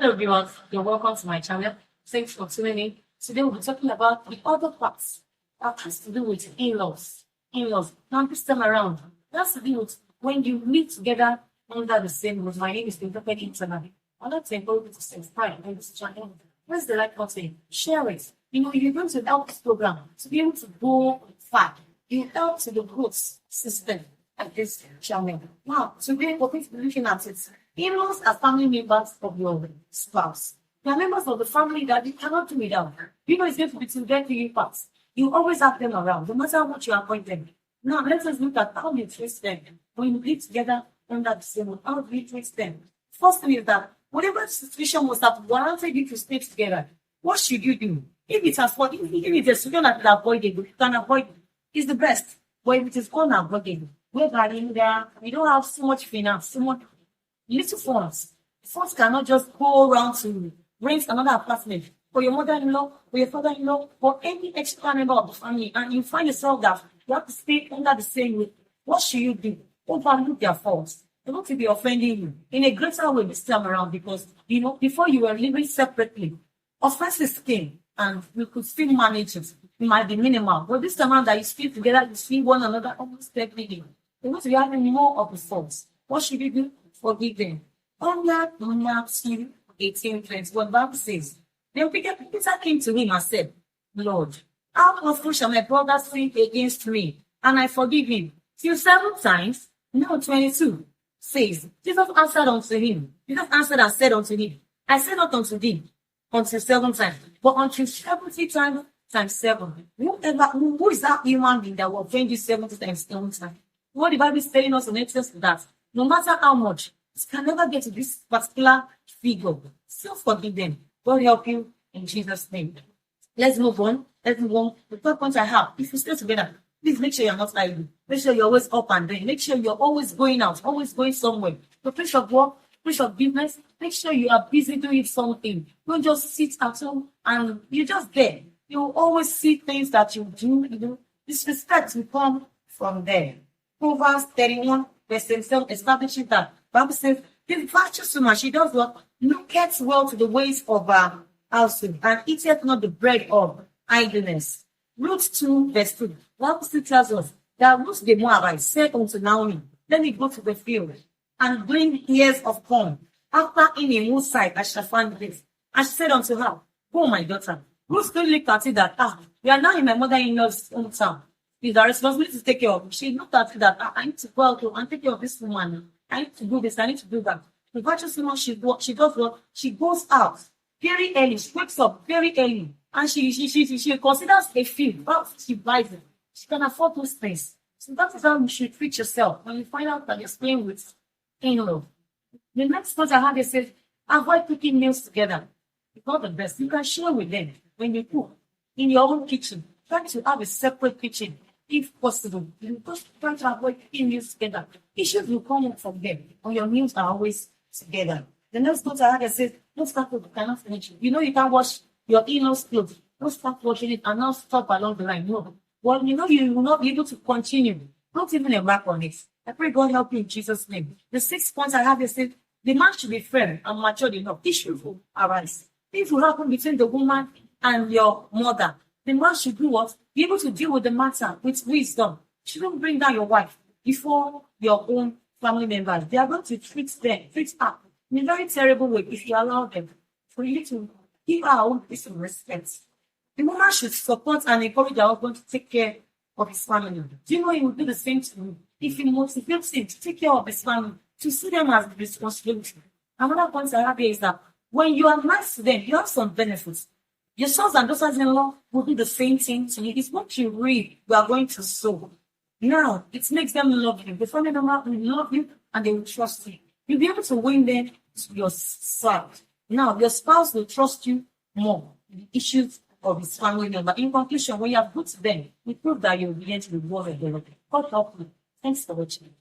Hello viewers, you're welcome to my channel. Thanks for tuning in. Today we'll be talking about the other parts that has to do with in-laws. In-laws. Now this time around, it has to do with when you live together under the same roof. My name is TopeNiyiTalabi. I'd like to encourage you to subscribe on this channel. Press the like button, share it. You're going to help this program to be able to go far. You help to the growth system at this channel. Now, today we're going to be looking at it. In-laws are family members of your spouse. They are members of the family that you cannot do without. It's going to be two very parts. You always have them around, no matter what you appoint them. Now, let us look at how you treat them when you live together under the same roof. How do you treat them? First thing is that whatever situation was that warranted you to stay together, what should you do? If it's a situation that is avoidable, you can avoid it. It's the best. But if it is unavoidable, whereby you don't have so much finance, so much little funds. Funds cannot just go around to rent another apartment for your mother-in-law, for your father-in-law, for any extra member of the family, and you find yourself that you have to stay under the same roof. What should you do? Overlook their faults. They're not to be offending you in a greater way this time around because, before you were living separately, offenses came and you could still manage it. It might be minimal, but this time around that you still together, you see one another almost every day. You're not to be having more of the faults. What should you do? Forgive them. Under Matthew 18:20, what the Bible says. Then Peter came to him and said, Lord, how often shall my brother sin against me, and I forgive him? Till 7 times? No, 22 says, Jesus answered unto him. Jesus answered and said unto him, I said not unto thee until 7 times, but until 70 times 7. Who is that human being that will offend you 70 times 7 times? What the Bible is telling us in Exodus is that no matter how much, it can never get to this particular figure. Still forgive them. God help you in Jesus' name. Let's move on. The third point I have, if you stay together, please make sure you're not idle. Make sure you're always up and down. Make sure you're always going out, always going somewhere. The place of work, place of business, make sure you are busy doing something. Don't just sit at home and you're just there. You always see things that you do. Disrespect will come from there. Proverbs 31, verse 7 establishing that. Bible says, this virtuous woman, she does what? Looketh well to the ways of her household, and eateth not the bread of idleness. Ruth 2, verse 2. Bible still tells us that Ruth the Moabite said unto Naomi, let me go to the field and bring ears of corn. After in a moon sight I shall find this. And she said unto her, go, my daughter. Ruth still looked at it that, we are now in my mother-in-law's hometown. It's our responsibility to take care of. She looked at it that, I need to go out and take care of this woman. I need to do this, I need to do that. The virtuous woman, she does what? She goes out very early. She wakes up very early. And she considers a field. She buys it. She can afford those things. So that is how you should treat yourself when you find out that you're staying with in-law. The next point I had is says, avoid cooking meals together. It's not the best. You can share with them when you cook in your own kitchen. Try to have a separate kitchen. If possible, you just try to avoid cooking meals together. Issues will come up from them, and your meals are always together. The next point I had is says, don't start with the cannot finish it. You can wash your in-laws' clothes. Don't start washing it and not stop along the line. No. Well, you will not be able to continue. Don't even embark on it. I pray God help you in Jesus' name. The 6th point I have is said, the man should be firm and matured enough. Issues will arise. Things will happen between the woman and your mother. The man should do what? Be able to deal with the matter with wisdom. You shouldn't bring down your wife before your own family members. They are going to treat her in a very terrible way if you allow them. For you to give her own piece of respect. The woman should support and encourage her husband to take care of his family. Do you know he will do the same to you? If he motivates him to take care of his family, to see them as a responsibility. Another point I have here is that when you are nice to them, you have some benefits. Your sons and daughters-in-law will do the same thing to you. It's what you read we are going to sow. Now, it makes them love you. The family member will love you and they will trust you. You'll be able to win them to your side. Now, your spouse will trust you more in the issues of his family member. In conclusion, when you have good to them, we prove that you'll begin to reward the Lord. God help you. Thanks for watching.